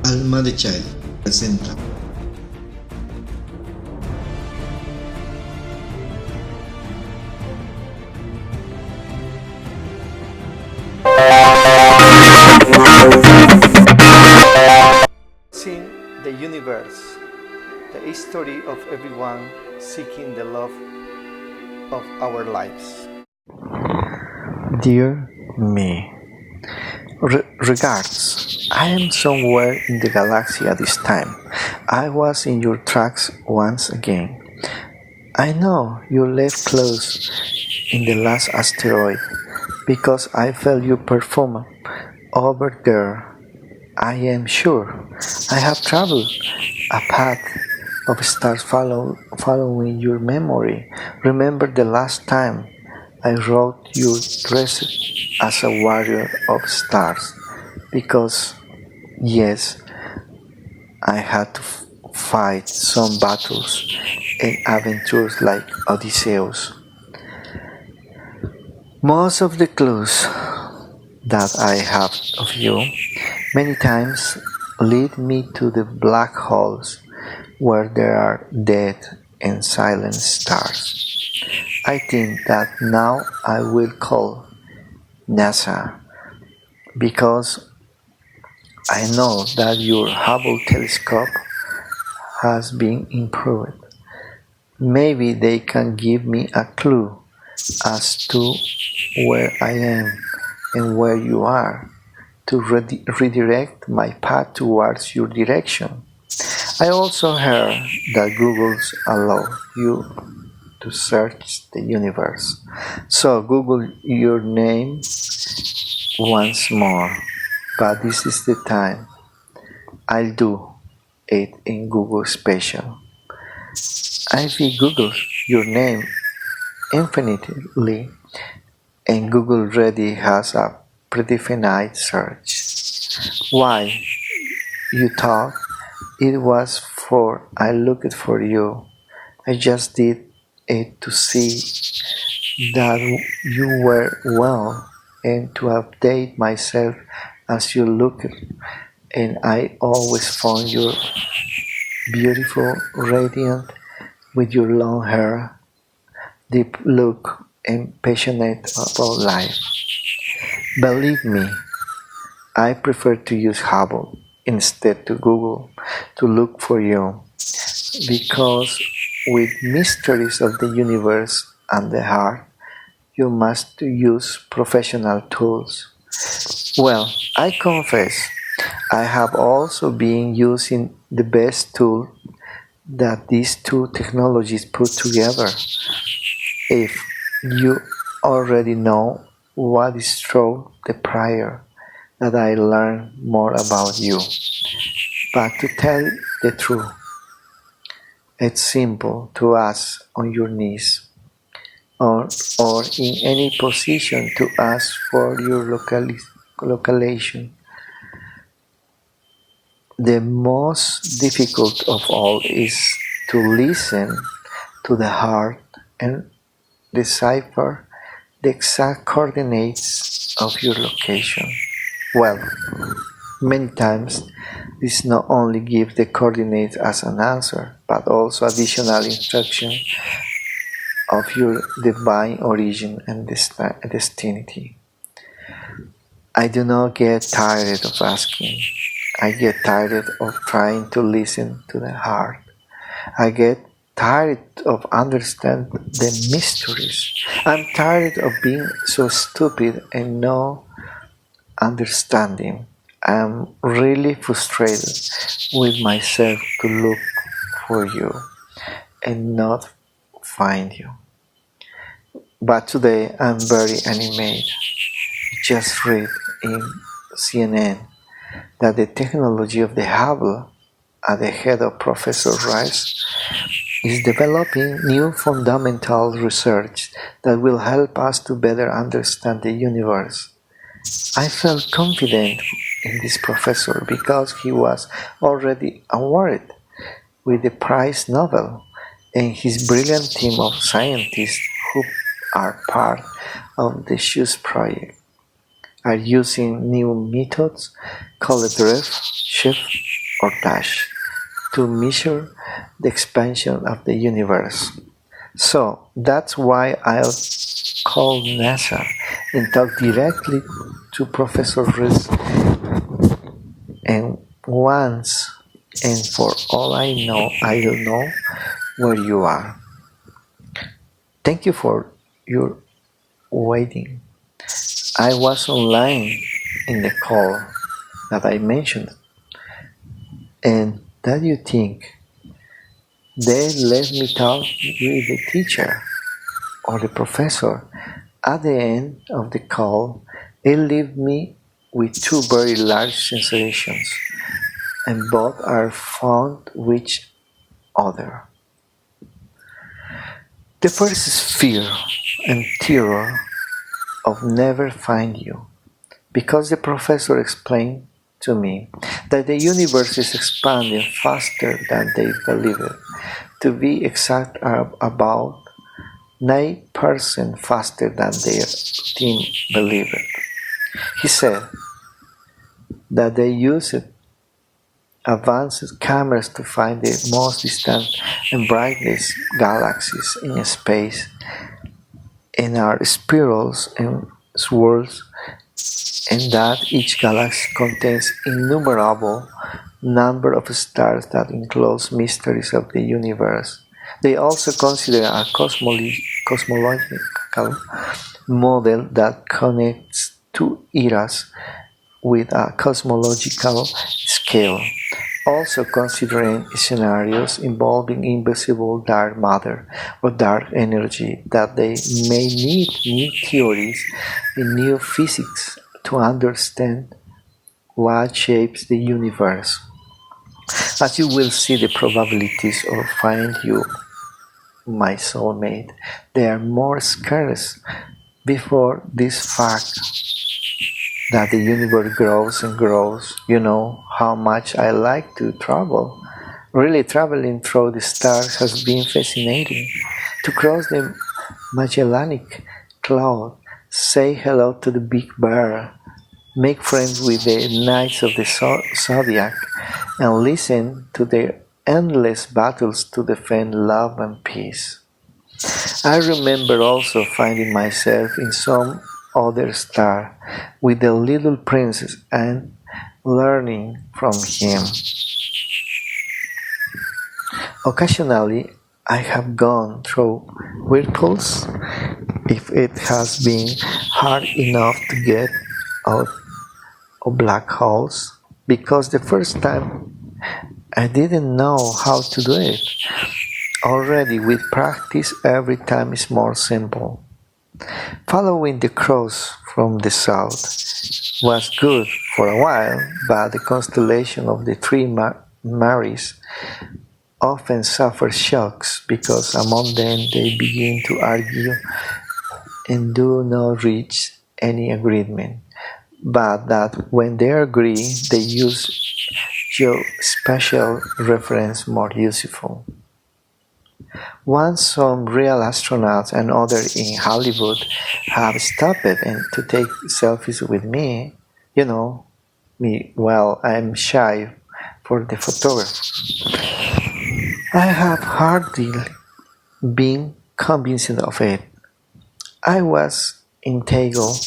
Alma de Niño presenta. Seeing the universe, the history of everyone seeking the love of our lives. Dear me, regards. I am somewhere in the galaxy at this time. I was in your tracks once again. I know you left close in the last asteroid because I felt your perfume over there. I am sure I have traveled a path of stars following your memory. Remember the last time I wrote you dressed as a warrior of stars because, yes, I had to fight some battles and adventures like Odysseus. Most of the clues that I have of you many times lead me to the black holes where there are dead and silent stars. I think that now I will call NASA because I know that your Hubble telescope has been improved. Maybe they can give me a clue as to where I am and where you are to redirect my path towards your direction. I also heard that Google's allow you to search the universe. So Google your name once more, but this is the time. I'll do it in Google Special. I've Googled your name infinitely, and Google already has a predefined search. Why? You thought it was for I looked for you. I just did it to see that you were well and to update myself as you looked, and I always found you beautiful, radiant, with your long hair, deep look, and passionate about life. Believe me, I prefer to use Hubble instead to Google to look for you, because with mysteries of the universe and the heart, you must use professional tools. Well, I confess, I have also been using the best tool that these two technologies put together. If you already know what is true, the prior that I learned more about you. But to tell the truth, it's simple to ask on your knees or in any position to ask for your localization. The most difficult of all is to listen to the heart and decipher the exact coordinates of your location. Well, many times this not only gives the coordinates as an answer, but also additional instruction of your divine origin and destiny. I do not get tired of asking. I get tired of trying to listen to the heart. I get tired of understanding the mysteries. I'm tired of being so stupid and no understanding. I'm really frustrated with myself to look for you and not find you. But today I'm very animated. Just read in CNN that the technology of the Hubble at the head of Professor Rice is developing new fundamental research that will help us to better understand the universe. I felt confident in this professor because he was already awarded with the Prize Nobel, and his brilliant team of scientists who are part of the SHOES project are using new methods called shift or dash to measure the expansion of the universe. So that's why I'll call NASA and talk directly to Professor Riz, and once and for all I know, I'll know where you are. Thank you for your waiting. I was online in the call that I mentioned, and that you think they let me talk with the teacher or the professor. At the end of the call, it left me with two very large sensations, and both are found with each other. The first is fear and terror of never find you, because the professor explained to me that the universe is expanding faster than they believe it. To be exact, about 9% faster than their team believed it. He said that they used advanced cameras to find the most distant and brightest galaxies in space, and are spirals and swirls, and that each galaxy contains innumerable number of stars that enclose mysteries of the universe. They also consider a cosmological model that connects two eras with a cosmological scale, also considering scenarios involving invisible dark matter or dark energy, that they may need new theories in new physics to understand what shapes the universe. As you will see, the probabilities of finding you, my soulmate, they are more scarce before this fact that the universe grows and grows. You know how much I like to travel. Really, traveling through the stars has been fascinating. To cross the Magellanic Cloud, say hello to the Big Bear, make friends with the Knights of the Zodiac, and listen to their endless battles to defend love and peace. I remember also finding myself in some other star with the little princess and learning from him. Occasionally, I have gone through whirlpools if it has been hard enough to get out of black holes, because the first time I didn't know how to do it. Already with practice, every time is more simple. Following the cross from the south was good for a while, but the constellation of the three Marys often suffer shocks, because among them they begin to argue and do not reach any agreement, but that when they agree, they use your special reference more useful. Once some real astronauts and others in Hollywood have stopped and to take selfies with me. You know me well, I'm shy for the photograph. I have hardly been convinced of it. I was entangled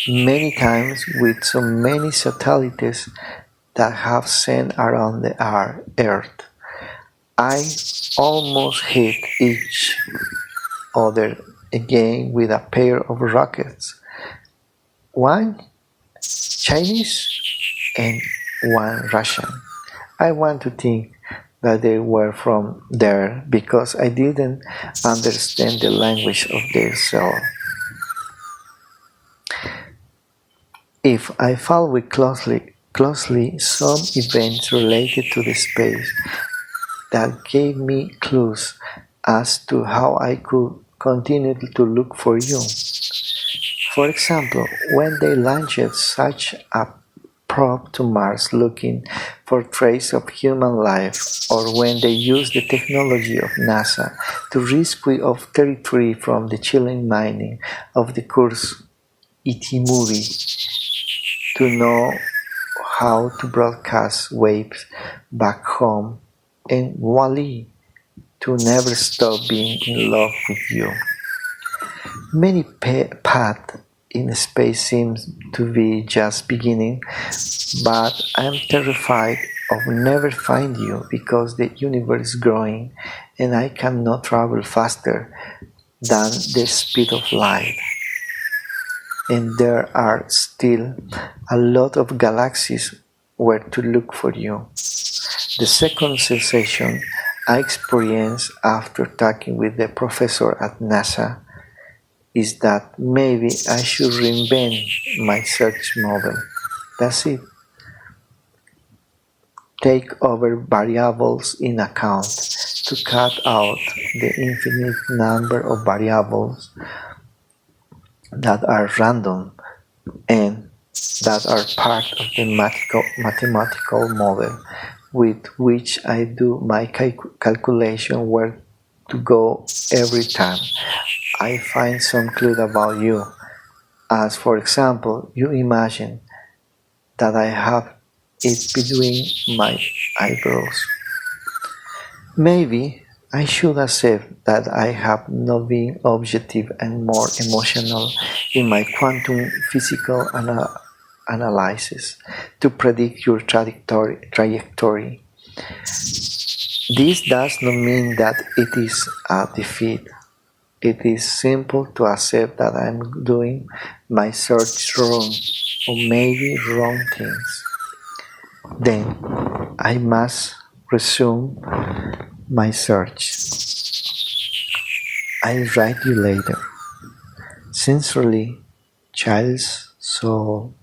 many times with so many satellites that have sent around the Earth. I almost hit each other again with a pair of rockets, one Chinese and one Russian. I want to think that they were from there, because I didn't understand the language of their cell. If I follow closely some events related to the space that gave me clues as to how I could continue to look for you. For example, when they launched such a probe to Mars looking for traces of human life, or when they used the technology of NASA to rescue of territory from the chilling mining of the cursed E.T. movie, to know how to broadcast waves back home, and voila, to never stop being in love with you. Many paths in space seem to be just beginning, but I am terrified of never find you because the universe is growing and I cannot travel faster than the speed of light. And there are still a lot of galaxies where to look for you. The second sensation I experienced after talking with the professor at NASA is that maybe I should reinvent my search model. That's it. Take over variables in account to cut out the infinite number of variables that are random and that are part of the mathematical model with which I do my calculation where to go every time I find some clue about you. As for example, you imagine that I have it between my eyebrows. Maybe I should accept that I have not been objective and more emotional in my quantum physical analysis to predict your trajectory. This does not mean that it is a defeat. It is simple to accept that I am doing my search wrong or maybe wrong things. Then I must resume my search. I'll write you later. Sincerely, Child's Soul.